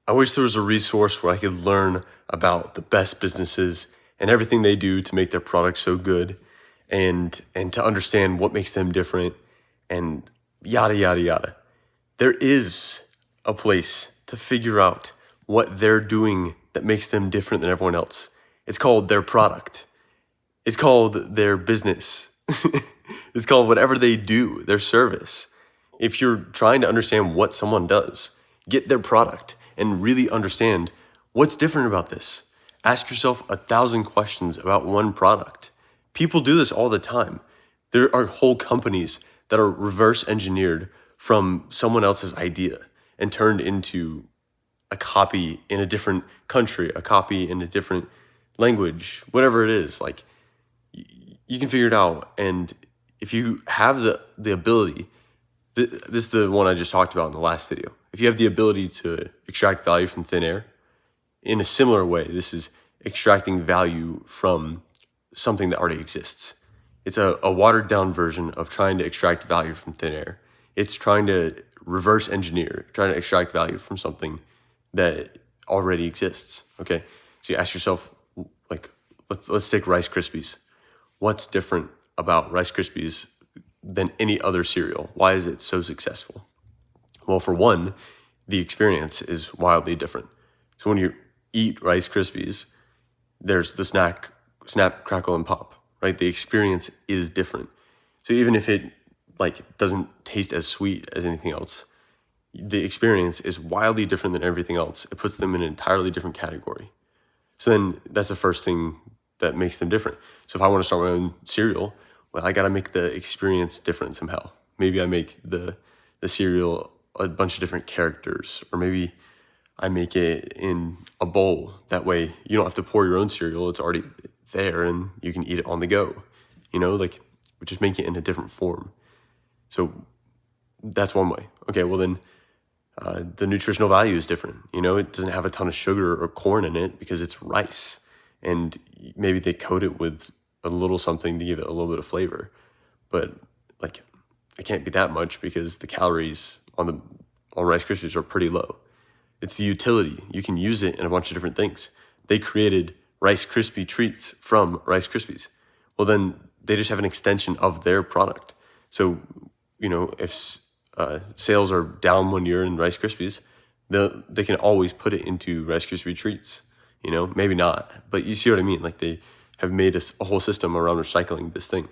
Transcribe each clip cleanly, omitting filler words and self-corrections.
I wish there was a resource where I could learn about the best businesses and everything they do to make their products so good and to understand what makes them different and yada yada yada. There is a place to figure out what they're doing that makes them different than everyone else. It's called their product. It's called their business. It's called whatever they do, their service. If you're trying to understand what someone does, get their product and really understand what's different about this. Ask yourself 1,000 questions about one product. People do this all the time. There are whole companies that are reverse engineered from someone else's idea and turned into a copy in a different country, a copy in a different language, whatever it is. Like, you can figure it out. And if you have the ability, this is the one I just talked about in the last video. If you have the ability to extract value from thin air, in a similar way, this is extracting value from something that already exists. It's a watered down version of trying to extract value from thin air. It's trying to reverse engineer, trying to extract value from something that already exists. Okay, so you ask yourself, like, let's take Rice Krispies. What's different about Rice Krispies than any other cereal? Why is it so successful? Well, for one, the experience is wildly different. So when you eat Rice Krispies, there's the snap, crackle, and pop, right? The experience is different. So even if it doesn't taste as sweet as anything else, the experience is wildly different than everything else. It puts them in an entirely different category. So then that's the first thing that makes them different. So if I want to start my own cereal, well, I got to make the experience different somehow. Maybe I make the cereal a bunch of different characters, or maybe I make it in a bowl. That way you don't have to pour your own cereal. It's already there and you can eat it on the go. We just make it in a different form. So that's one way. Okay, well then the nutritional value is different. It doesn't have a ton of sugar or corn in it because it's rice. And maybe they coat it with a little something to give it a little bit of flavor. But it can't be that much because the calories on Rice Krispies are pretty low. It's the utility. You can use it in a bunch of different things. They created Rice Krispie treats from Rice Krispies. Well, then they just have an extension of their product. So, if sales are down one year in Rice Krispies, they can always put it into Rice Krispie treats. Maybe not, but you see what I mean? They have made a whole system around recycling this thing.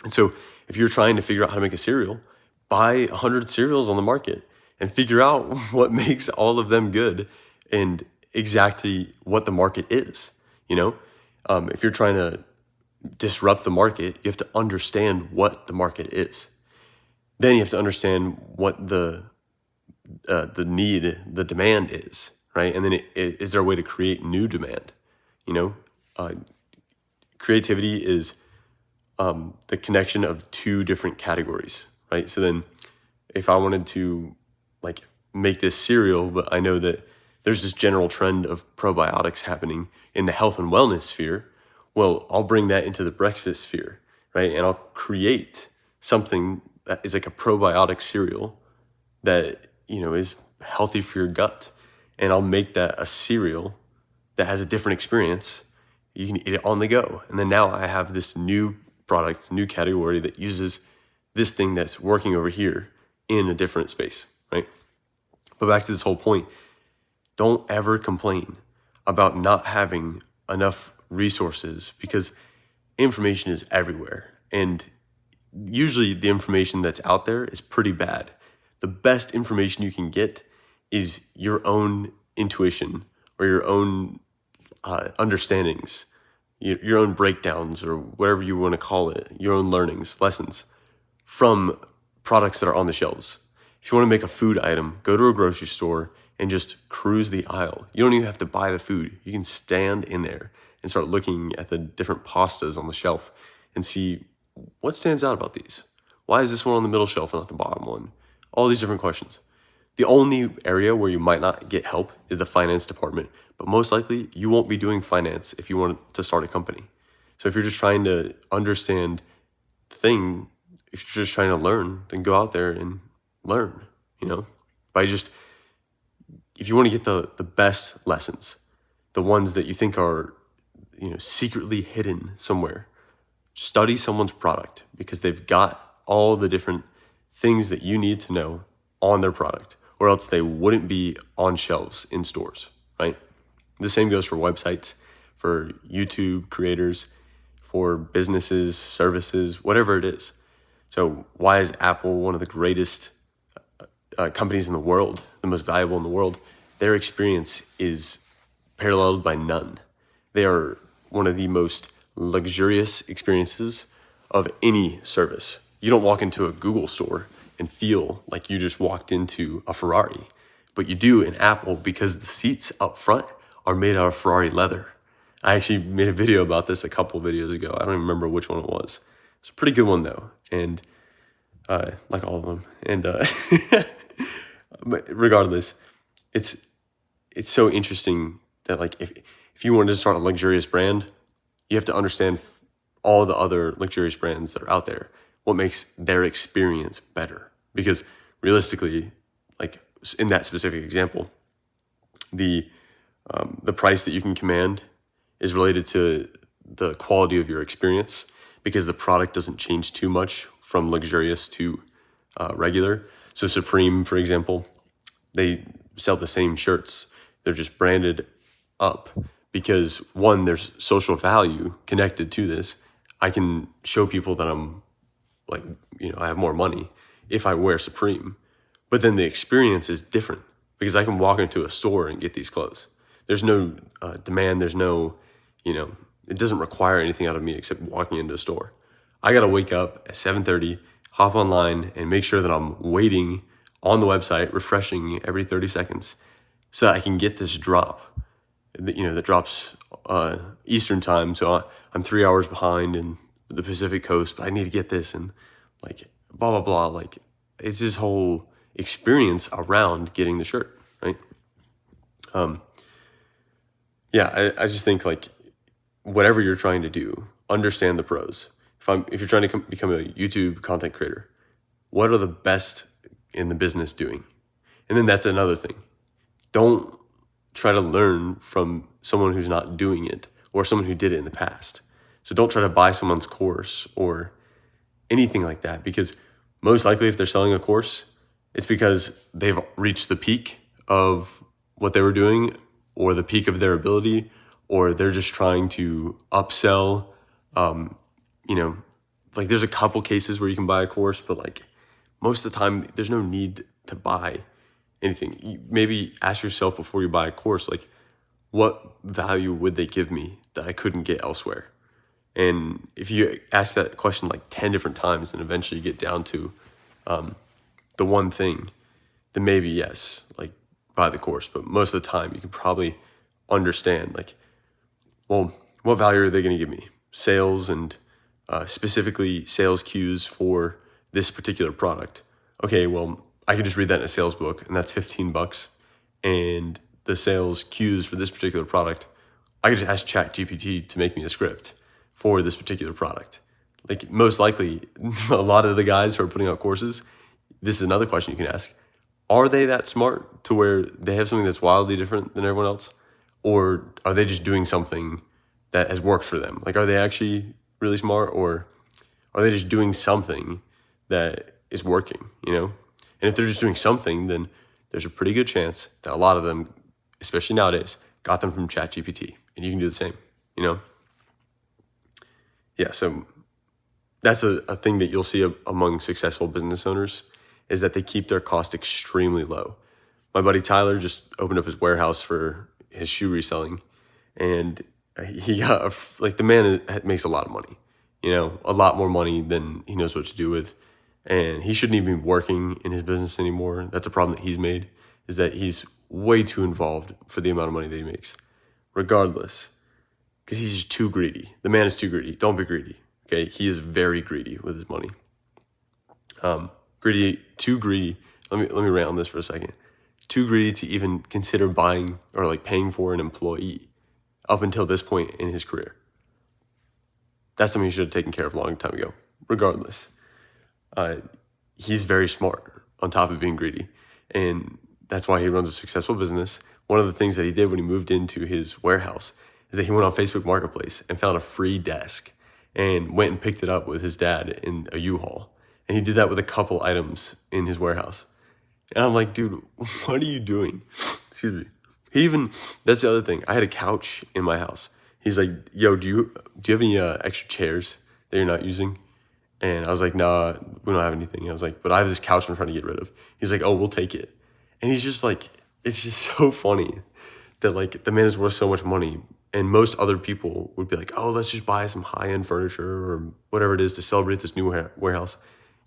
And so if you're trying to figure out how to make a cereal, buy 100 cereals on the market and figure out what makes all of them good and exactly what the market is. If you're trying to disrupt the market, you have to understand what the market is. Then you have to understand what the demand is, right? And then is there a way to create new demand? Creativity is the connection of two different categories, right? So then if I wanted to make this cereal, but I know that there's this general trend of probiotics happening in the health and wellness sphere, well, I'll bring that into the breakfast sphere, right? And I'll create something that is like a probiotic cereal that, is healthy for your gut. And I'll make that a cereal that has a different experience. You can eat it on the go. And then now I have this new product, new category that uses this thing that's working over here in a different space, right? But back to this whole point, don't ever complain about not having enough resources because information is everywhere. And usually the information that's out there is pretty bad. The best information you can get is your own intuition or your own understandings, your own breakdowns or whatever you want to call it, your own learnings, lessons from products that are on the shelves. If you want to make a food item, go to a grocery store and just cruise the aisle. You don't even have to buy the food. You can stand in there and start looking at the different pastas on the shelf and see what stands out about these. Why is this one on the middle shelf and not the bottom one? All these different questions. The only area where you might not get help is the finance department, but most likely you won't be doing finance if you want to start a company. So if you're just trying to understand the thing, if you're just trying to learn, then go out there and learn, by just if you want to get the best lessons, the ones that you think are, secretly hidden somewhere, study someone's product, because they've got all the different things that you need to know on their product, or else they wouldn't be on shelves in stores, right? The same goes for websites, for YouTube creators, for businesses, services, whatever it is. So why is Apple one of the greatest companies in the world, the most valuable in the world? Their experience is paralleled by none. They are one of the most luxurious experiences of any service. You don't walk into a Google store and feel like you just walked into a Ferrari, but you do in Apple, because the seats up front are made out of Ferrari leather. I actually made a video about this a couple videos ago. I don't even remember which one it was. It's a pretty good one though, and like all of them. And but regardless, it's so interesting that, like, if you wanted to start a luxurious brand, you have to understand all the other luxurious brands that are out there, what makes their experience better. Because realistically, like in that specific example, the price that you can command is related to the quality of your experience, because the product doesn't change too much from luxurious to regular. So Supreme, for example, they sell the same shirts. They're just branded up because, one, there's social value connected to this. I can show people that I'm like, I have more money if I wear Supreme. But then the experience is different because I can walk into a store and get these clothes. There's no demand. There's no, it doesn't require anything out of me except walking into a store. I got to wake up at 7:30, hop online, and make sure that I'm waiting on the website, refreshing every 30 seconds so that I can get this drop, that drops Eastern time. So I'm 3 hours behind in the Pacific Coast, but I need to get this, and like blah, blah, blah. Like, it's this whole experience around getting the shirt, right? I just think, like, whatever you're trying to do, understand the pros. If you're trying to become a YouTube content creator, what are the best in the business doing? And then that's another thing. Don't try to learn from someone who's not doing it or someone who did it in the past. So don't try to buy someone's course or anything like that, because most likely if they're selling a course, it's because they've reached the peak of what they were doing or the peak of their ability, or they're just trying to upsell. Like, there's a couple cases where you can buy a course, but like most of the time there's no need to buy anything. You maybe ask yourself before you buy a course, like, what value would they give me that I couldn't get elsewhere? And if you ask that question like 10 different times and eventually you get down to the one thing, then maybe yes, like, buy the course. But most of the time you can probably understand, like, well, what value are they going to give me? Sales, and specifically sales cues for this particular product. Okay, well, I could just read that in a sales book, and that's $15. And the sales cues for this particular product, I could just ask ChatGPT to make me a script for this particular product. Like, most likely, a lot of the guys who are putting out courses, this is another question you can ask. Are they that smart to where they have something that's wildly different than everyone else? Or are they just doing something that has worked for them? Like, are they actually really smart, or are they just doing something that is working, And if they're just doing something, then there's a pretty good chance that a lot of them, especially nowadays, got them from ChatGPT, and you can do the same, Yeah, so that's a thing that you'll see among successful business owners, is that they keep their cost extremely low. My buddy Tyler just opened up his warehouse for his shoe reselling, and he got the man makes a lot of money, a lot more money than he knows what to do with. And he shouldn't even be working in his business anymore. That's a problem that he's made, is that he's way too involved for the amount of money that he makes. Regardless, because he's just too greedy. The man is too greedy. Don't be greedy, okay? He is very greedy with his money. Too greedy. Let me rant on this for a second. Too greedy to even consider buying or like paying for an employee up until this point in his career. That's something he should have taken care of a long time ago. Regardless, he's very smart on top of being greedy. And that's why he runs a successful business. One of the things that he did when he moved into his warehouse is that he went on Facebook Marketplace and found a free desk and went and picked it up with his dad in a U-Haul. And he did that with a couple items in his warehouse. And I'm like, dude, what are you doing? Excuse me. That's the other thing. I had a couch in my house. He's like, yo, do you have any extra chairs that you're not using? And I was like, nah, we don't have anything. I was like, but I have this couch I'm trying to get rid of. He's like, oh, we'll take it. And he's just like, it's just so funny that like the man is worth so much money. And most other people would be like, oh, let's just buy some high-end furniture or whatever it is to celebrate this new warehouse.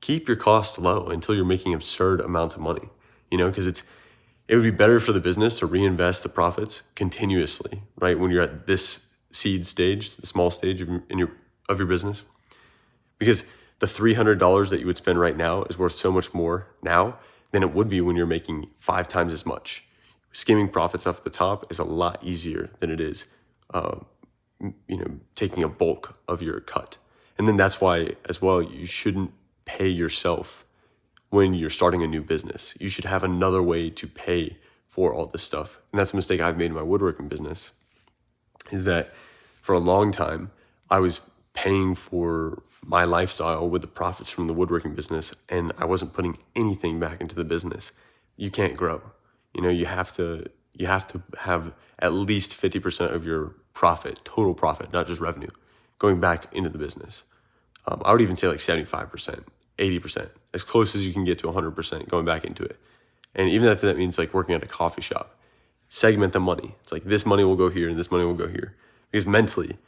Keep your costs low until you're making absurd amounts of money, because it would be better for the business to reinvest the profits continuously, right? When you're at this seed stage, the small stage of your business, because the $300 that you would spend right now is worth so much more now than it would be when you're making 5 times as much. Skimming profits off the top is a lot easier than it is, taking a bulk of your cut. And then that's why, as well, you shouldn't pay yourself when you're starting a new business. You should have another way to pay for all this stuff. And that's a mistake I've made in my woodworking business, is that for a long time, I was paying for my lifestyle with the profits from the woodworking business, and I wasn't putting anything back into the business. You can't grow. You have to have at least 50% of your profit, total profit, not just revenue, going back into the business. I would even say like 75%, 80%, as close as you can get to 100% going back into it. And even if that means like working at a coffee shop, segment the money. It's like this money will go here and this money will go here. Because mentally,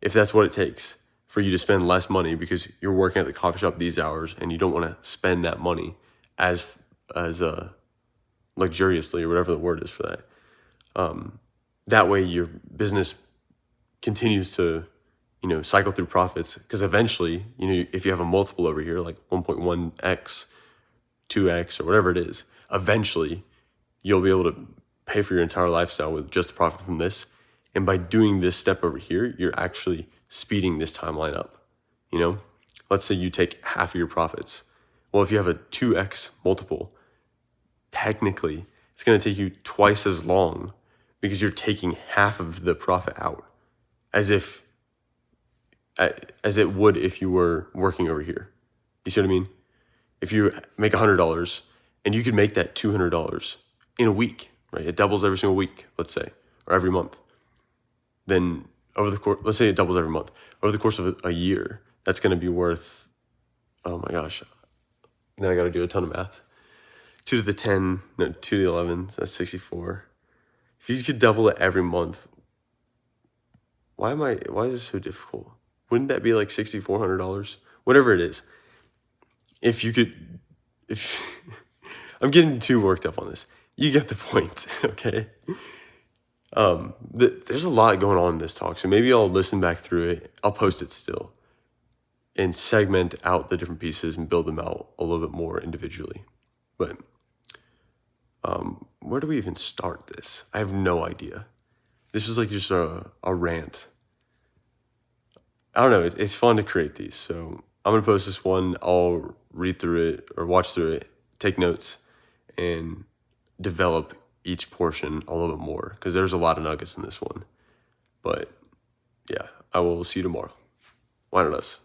if that's what it takes for you to spend less money because you're working at the coffee shop these hours and you don't want to spend that money as luxuriously, or whatever the word is for that, that way your business continues to cycle through profits, because eventually, if you have a multiple over here, like 1.1x, 2x, or whatever it is, eventually you'll be able to pay for your entire lifestyle with just the profit from this. And by doing this step over here, you're actually speeding this timeline up. Let's say you take half of your profits. Well, if you have a 2x multiple, technically it's going to take you twice as long, because you're taking half of the profit out, as it would if you were working over here. You see what I mean? If you make $100 and you could make that $200 in a week, right? It doubles every single week, let's say, or every month. Then over the course, let's say it doubles every month. Over the course of a year, that's going to be worth, oh my gosh, now I got to do a ton of math. 2 to the 10, no, 2 to the 11, that's 64. If you could double it every month, why is this so difficult? Wouldn't that be like $6,400? Whatever it is. If I'm getting too worked up on this. You get the point, okay? There's a lot going on in this talk, so maybe I'll listen back through it. I'll post it still and segment out the different pieces and build them out a little bit more individually. But where do we even start this? I have no idea. This was like just a rant. I don't know. It's fun to create these. So I'm going to post this one. I'll read through it or watch through it, take notes, and develop each portion a little bit more, because there's a lot of nuggets in this one. But yeah, I will see you tomorrow. Why not us?